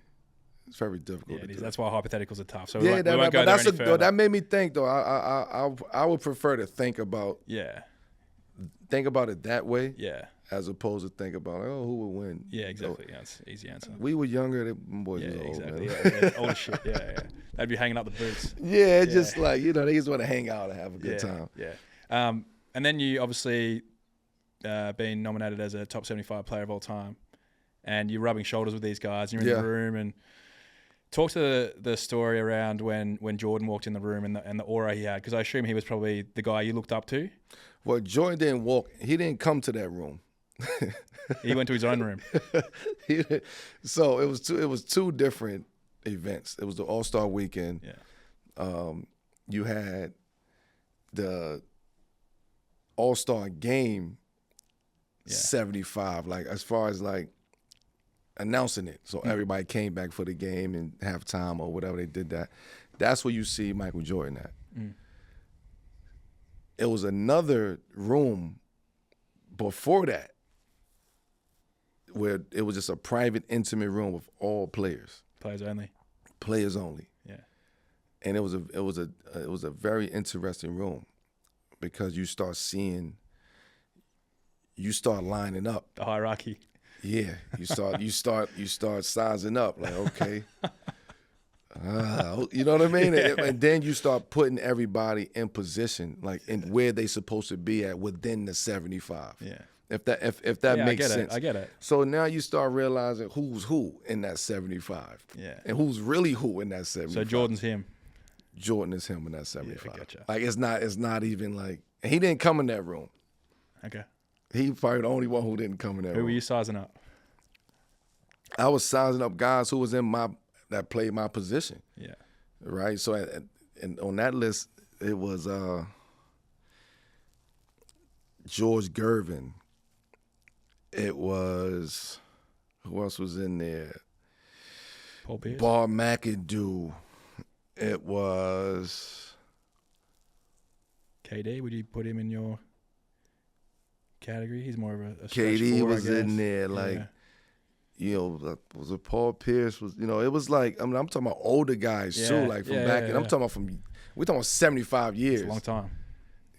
difficult. Yeah, that's why hypotheticals are tough. So that made me think, though. I would prefer to think about it that way. Yeah. As opposed to think about, who would win? Yeah, exactly. That's an easy answer. We were younger, them boys was old, exactly. man. Old shit. Yeah. They'd be hanging up the boots. Yeah, just like, they just want to hang out and have a good time. Yeah. And then you obviously been nominated as a top 75 player of all time, and you're rubbing shoulders with these guys. You're in the room, and talk to the story around when Jordan walked in the room and the aura he had, because I assume he was probably the guy you looked up to. Well, Jordan didn't walk. He didn't come to that room. He went to his own room. So it was two different events. It was the All-Star weekend. Yeah. You had the All-Star game 75, like as far as like announcing it. So everybody came back for the game and halftime or whatever they did that. That's where you see Michael Jordan at. It was another room before that where it was just a private, intimate room with all players. Players only. Players only. Yeah. And it was a very interesting room because you start lining up. The hierarchy. Yeah. You start sizing up. Like, okay. You know what I mean? And then you start putting everybody in position, like in where they supposed to be at within the 75. Yeah. If that makes sense. I get it. So now you start realizing who's who in that 75. Yeah. And who's really who in that 75. So Jordan's him. Jordan is him in that 75. Yeah, gotcha. Like it's not even like, and he didn't come in that room. Okay. He probably the only one who didn't come in that room. Who were you sizing up? I was sizing up guys who was that played my position. Yeah. Right. So and on that list it was George Gervin. It was, who else was in there? Paul Pierce. Bar McAdoo. It was KD. Would you put him in your category? He's more of a KD four, was in there. Like, you know, was it Paul Pierce? Was, you know, it was like, I mean, I'm talking about older guys too, like from back. And I'm talking about we're talking about 75 years. It's a long time.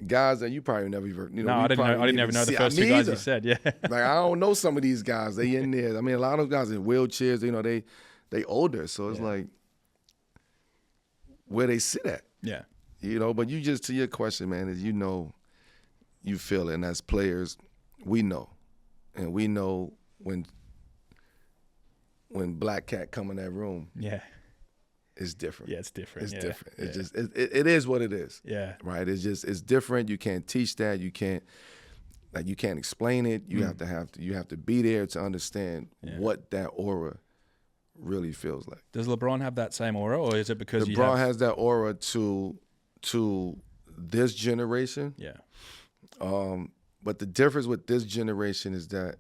Guys that you probably never even, you know. No, I didn't even know the first two guys you said. Yeah. Like I don't know some of these guys. They in there. I mean, a lot of those guys in wheelchairs. You know, they older. So it's like where they sit at. Yeah. You know, but you just, to your question, man, is you know, you feel it. And as players, we know. And we know when Black Cat come in that room. Yeah. It's different. Yeah, it's different. It's different. It's just it is what it is. Yeah. Right. It's different. You can't teach that. You can't explain it. You have to be there to understand what that aura really feels like. Does LeBron have that same aura, or is it because LeBron has that aura to this generation? Yeah. But the difference with this generation is that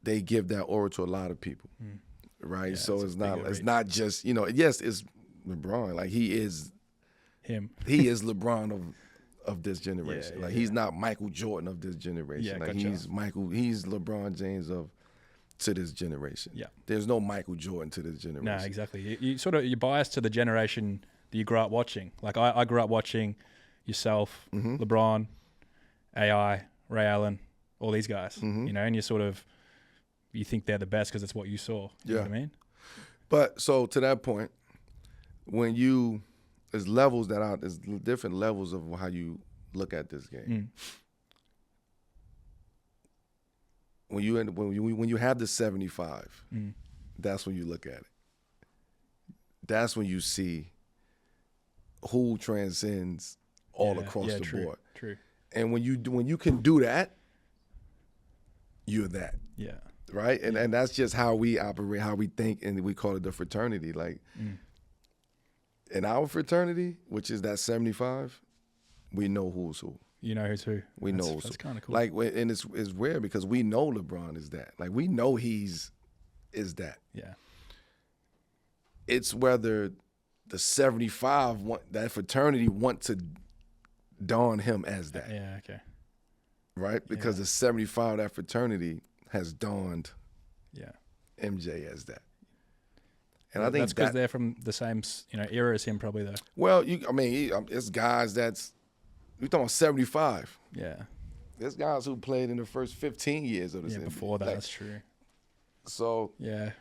they give that aura to a lot of people. Right. Yeah, so it's not just, you know, yes, it's LeBron. Like he is him. He is LeBron of this generation. He's not Michael Jordan of this generation. Yeah, like gotcha. he's LeBron James to this generation. Yeah. There's no Michael Jordan to this generation. No, exactly. You're biased to the generation that you grew up watching. Like I grew up watching yourself, LeBron, AI, Ray Allen, all these guys. You know, and you think they're the best because it's what you saw. You know what I mean? But so to that point, when there's different levels of how you look at this game. When you have the 75, that's when you look at it. That's when you see who transcends all across the board. True. And when you can do that, you're that. Yeah. Right? And that's just how we operate, how we think, and we call it the fraternity. Like in our fraternity, which is that 75, we know who's who. You know who's who. We know who's who. That's kind of cool. Like, and it's rare because we know LeBron is that. Like, we know is that. Yeah. It's whether the 75 that fraternity want to don him as that. Yeah, okay. Right? Because the 75 that fraternity has donned MJ as that. And I think that's because they're from the same, era as him, probably though. Well, it's guys we're talking about 75. Yeah. There's guys who played in the first 15 years of this. Yeah, before that, that's true. So yeah,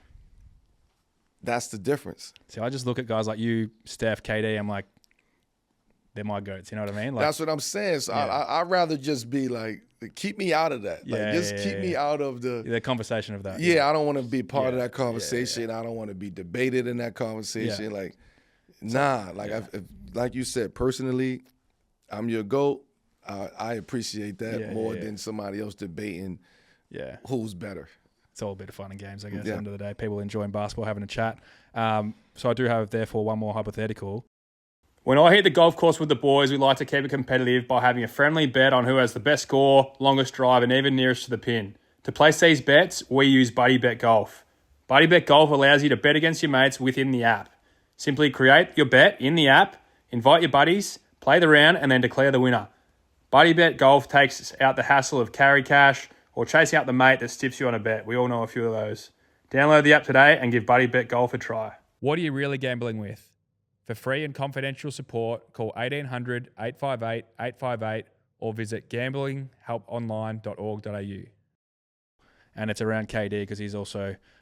that's the difference. See, I just look at guys like you, Steph, KD. I'm like, they're my goats. You know what I mean? Like, that's what I'm saying. So I'd rather just be like, keep me out of that. Keep me out of the conversation of that. Yeah, I don't want to be part of that conversation. I don't want to be debated in that conversation. Yeah. Like, nah. Like, like you said, personally, I'm your GOAT. I appreciate that more than somebody else debating who's better. It's all a bit of fun and games, I guess, at the end of the day. People enjoying basketball, having a chat. So I do have, therefore, one more hypothetical. When I hit the golf course with the boys, we like to keep it competitive by having a friendly bet on who has the best score, longest drive, and even nearest to the pin. To place these bets, we use Buddy Bet Golf. Buddy Bet Golf allows you to bet against your mates within the app. Simply create your bet in the app, invite your buddies, play the round, and then declare the winner. Buddy Bet Golf takes out the hassle of carry cash or chasing out the mate that stiffs you on a bet. We all know a few of those. Download the app today and give Buddy Bet Golf a try. What are you really gambling with? For free and confidential support, call 1800-858-858 or visit gamblinghelponline.org.au. And it's around KD because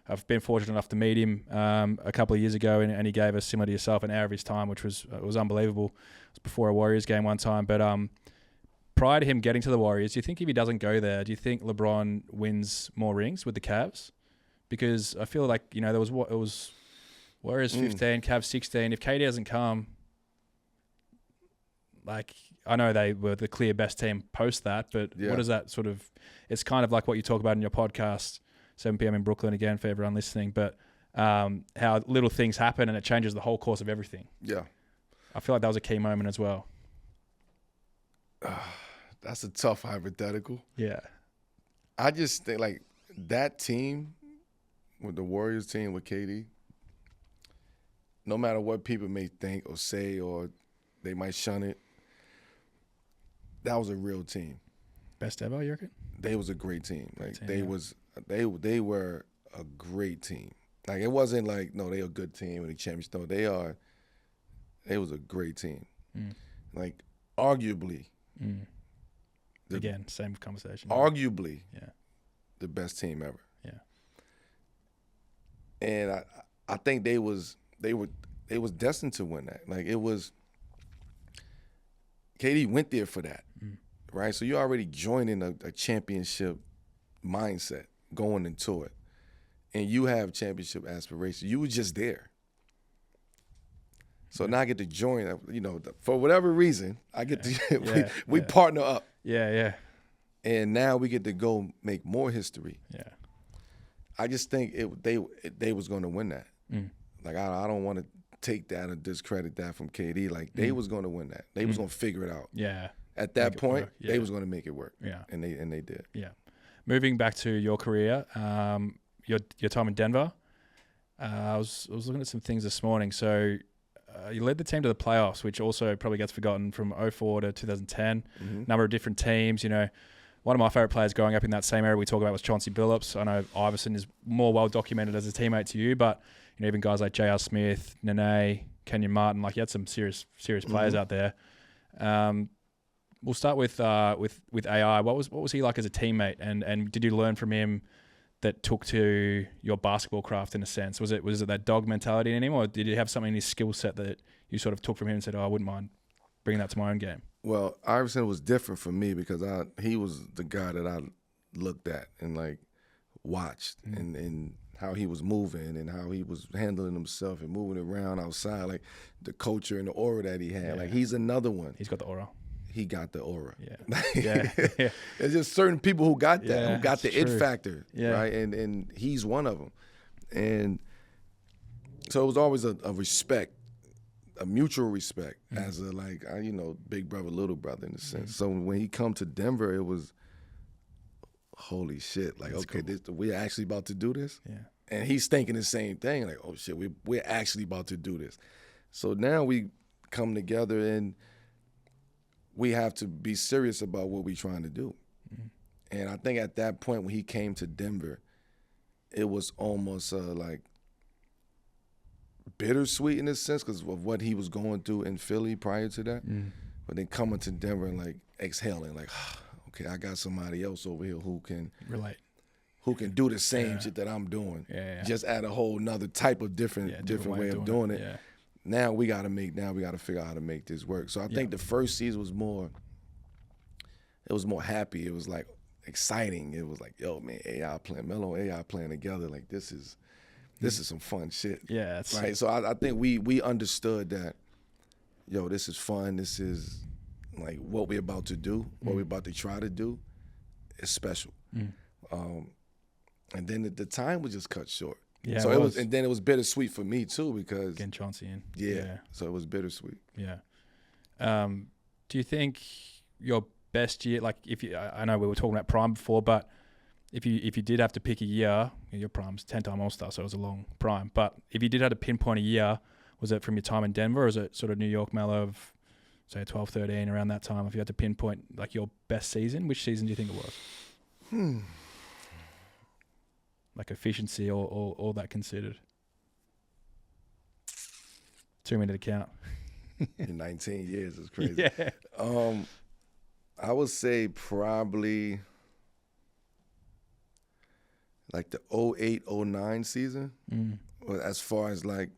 I've been fortunate enough to meet him a couple of years ago, and he gave us, similar to yourself, an hour of his time, which was unbelievable. It was before a Warriors game one time. But prior to him getting to the Warriors, do you think if he doesn't go there, do you think LeBron wins more rings with the Cavs? Because I feel like, you know, it was Warriors 15, Cavs 16. If KD hasn't come, like, I know they were the clear best team post that, but what does that sort of, it's kind of like what you talk about in your podcast, 7 p.m. in Brooklyn, again, for everyone listening, but how little things happen and it changes the whole course of everything. Yeah. I feel like that was a key moment as well. That's a tough hypothetical. Yeah. I just think, like, that team, with the Warriors team, with KD, no matter what people may think or say or they might shun it, that was a real team. Best ever, you reckon? They was a great team. Like, they were a great team. Like, it wasn't like, no, they a good team and the championship. No, they was a great team. Like, arguably. Again, same conversation. Arguably, the best team ever. Yeah. And I think they was destined to win that. Like, it was, KD went there for that, right? So you're already joining a championship mindset going into it, and you have championship aspirations. You were just there. So now I get to join, you know, for whatever reason, I get to, we partner up. Yeah. And now we get to go make more history. Yeah. I just think they was going to win that. Like, I don't want to take that or discredit that from KD. Like, they was going to win that. They was going to figure it out. Yeah. At that point, they was going to make it work. Yeah. And they did. Yeah. Moving back to your career, your time in Denver, I was looking at some things this morning. So you led the team to the playoffs, which also probably gets forgotten, from 2004 to 2010. Number of different teams. You know, one of my favorite players growing up in that same area we talk about was Chauncey Billups. I know Iverson is more well documented as a teammate to you, but you know, even guys like J.R. Smith, Nene, Kenyon Martin, like, you had some serious players out there. We'll start with AI. What was he like as a teammate, and did you learn from him that took to your basketball craft in a sense? Was it that dog mentality in him, or did you have something in his skill set that you sort of took from him and said, I wouldn't mind bringing that to my own game? Well, Iverson was different for me because he was the guy that I looked at and, like, watched and how he was moving and how he was handling himself and moving around outside, like the culture and the aura that he had. Like, he's another one. He's got the aura. He got the aura. Yeah. There's just certain people who got that, who got the true. it factor, right? And he's one of them. And so it was always a respect, a mutual respect, as a, like, you know, big brother, little brother in a sense. So when he come to Denver, it was, holy shit, like, that's okay, cool. We're actually about to do this? Yeah. And he's thinking the same thing, like, oh shit, we're actually about to do this. So now we come together and we have to be serious about what we're trying to do. And I think at that point when he came to Denver, it was almost like bittersweet in a sense because of what he was going through in Philly prior to that. But then coming to Denver and, like, exhaling, like, okay, I got somebody else over here who can relate, who can do the same shit that I'm doing, just at a whole nother type of different way of doing it. Yeah. Now we got to figure out how to make this work. So I think the first season was more happy. It was, like, exciting. It was like, yo, man, AI playing, Melo, AI playing together. Like, this is some fun shit. Yeah. That's right. So I think we understood that, yo, this is fun. This is, like, what we're about to do, what we're about to try to do is special. And then the time was just cut short. Yeah, so it was, and then it was bittersweet for me too because getting Chauncey in. Yeah. So it was bittersweet. Yeah. Do you think your best year, like, I know we were talking about prime before, but if you did have to pick a year, your prime's 10-time All-Star, so it was a long prime. But if you did have to pinpoint a year, was it from your time in Denver, or is it sort of New York Melo of, say, 12, 13, around that time? If you had to pinpoint, like, your best season, which season do you think it was? Like, efficiency or all that considered. 2 minute count. In 19 years is crazy. Yeah. I would say probably like the 08-09 season. As far as, like,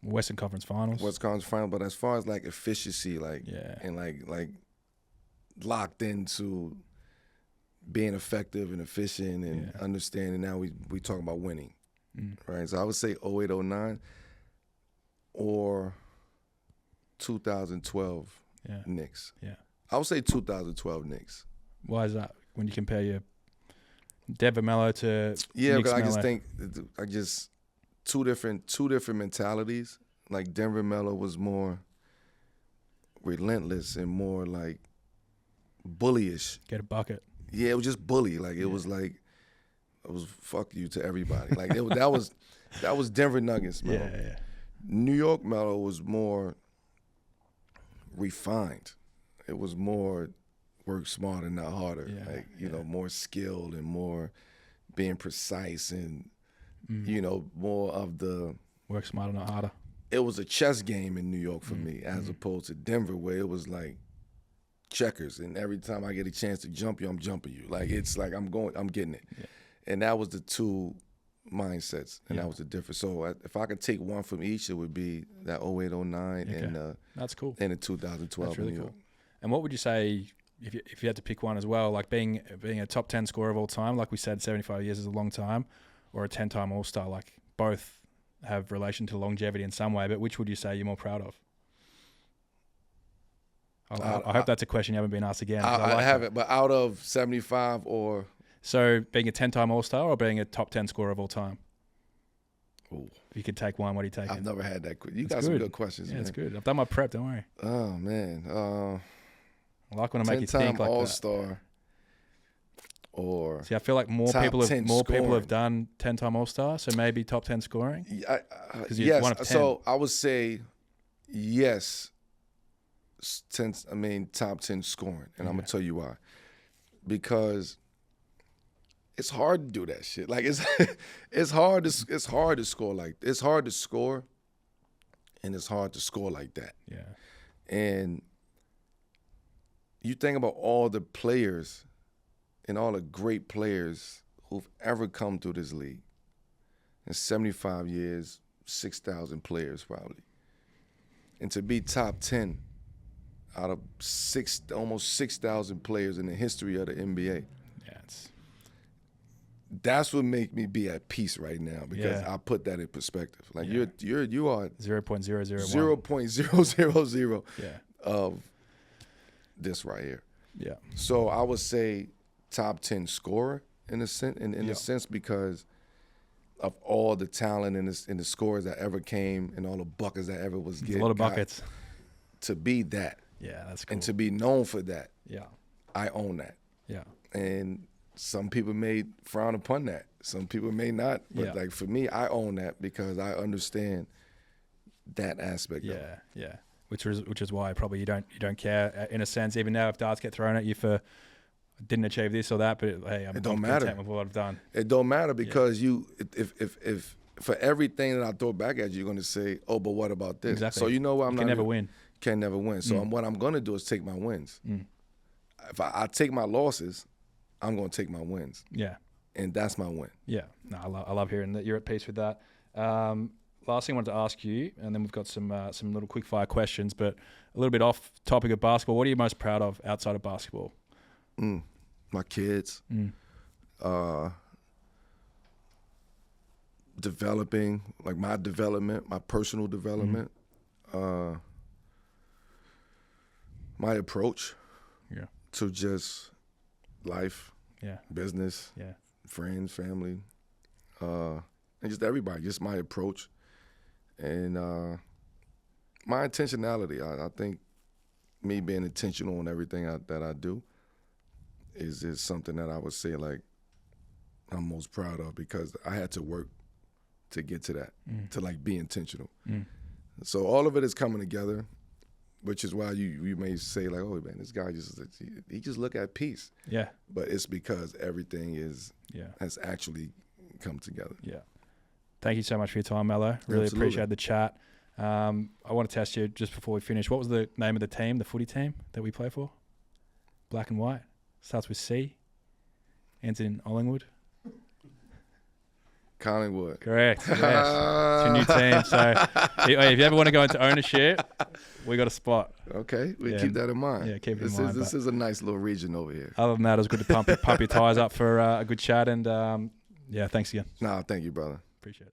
Western Conference Finals. But as far as, like, efficiency, like, and like locked into being effective and efficient and understanding. Now we talk about winning, right? So I would say 08, 09 or 2012 Knicks. Yeah. I would say 2012 Knicks. Why is that? When you compare your Denver Melo to Knicks because I Melo? just think two different mentalities. Like Denver Melo was more relentless and more like bullyish. Get a bucket. Yeah, it was just bully. Like it was like it was fuck you to everybody. Like that was Denver Nuggets Melo. Yeah. New York Melo was more refined. It was more work smarter, not harder. More skilled and more being precise and more of the work smarter, not harder. It was a chess game in New York for me, as opposed to Denver, where it was like checkers, and every time I get a chance to jump you, I'm jumping you. Like it's like I'm getting it, and that was the two mindsets, and that was the difference. So if I could take one from each, it would be that 08, 09, and that's cool, and the 2012 that's really New York. cool. And what would you say if you had to pick one as well, like being a top 10 scorer of all time, like we said, 75 years is a long time, or a 10-time All-Star, like both have relation to longevity in some way, but which would you say you're more proud of? I hope that's a question you haven't been asked again. I haven't, but out of 75 or... So being a 10-time All-Star or being a top 10 scorer of all time? Ooh. If you could take one, what do you take? I've never had that. You got some good questions, man. It's good. I've done my prep, don't worry. Oh, man. I like when I make you think like All-Star or see, I feel like more people have done 10-time All-Star, so maybe top 10 scoring. Yes. One of 10. So I would say yes. Top 10 scoring, and I'm gonna tell you why. Because it's hard to do that shit. Like it's hard to score like it's hard to score, and it's hard to score like that. Yeah. And you think about all the players and all the great players who've ever come through this league. In 75 years, 6,000 players probably. And to be top 10 out of almost 6,000 players in the history of the NBA. Yeah, that's what make me be at peace right now, because I put that in perspective. Like you are 0.001 0.000 of this right here. Yeah. So I would say top 10 scorer in a sense, because of all the talent and the scores that ever came and all the buckets that ever was getting. A lot of buckets. To be that. Yeah, that's cool. And to be known for that. Yeah. I own that. Yeah. And some people may frown upon that. Some people may not. But like for me, I own that because I understand that aspect of it. Yeah. Which is why probably you don't care in a sense, even now if darts get thrown at you for didn't achieve this or that, but hey, I'm content with what I've done. It don't matter because if for everything that I throw back at you, you're going to say, oh, but what about this? Exactly. So you know what? Can never win. Can never win. So what I'm going to do is take my wins. If I take my losses, I'm going to take my wins. Yeah. And that's my win. Yeah. No, I love hearing that you're at peace with that. Last thing I wanted to ask you, and then we've got some little quick fire questions, but a little bit off topic of basketball. What are you most proud of outside of basketball? My kids. Developing, like my development, my personal development. My approach to just life, business, friends, family, and just everybody, just my approach. And my intentionality, I think me being intentional on everything that I do is something that I would say like I'm most proud of, because I had to work to get to that, to like be intentional. So all of it is coming together, which is why you may say like, oh man, this guy he just look at peace. Yeah. But it's because everything has actually come together. Yeah. Thank you so much for your time, Melo. Really appreciate the chat. I want to test you just before we finish. What was the name of the team, the footy team that we play for? Black and white. Starts with C. Ends in Ollingwood. Collingwood. Correct. Yes. It's your new team. So if you ever want to go into ownership, we got a spot. Okay, we keep that in mind. Yeah, keep it in mind. This is a nice little region over here. Other than that, it was good to pump your tires up for a good chat. And, thanks again. No, thank you, brother. Appreciate it.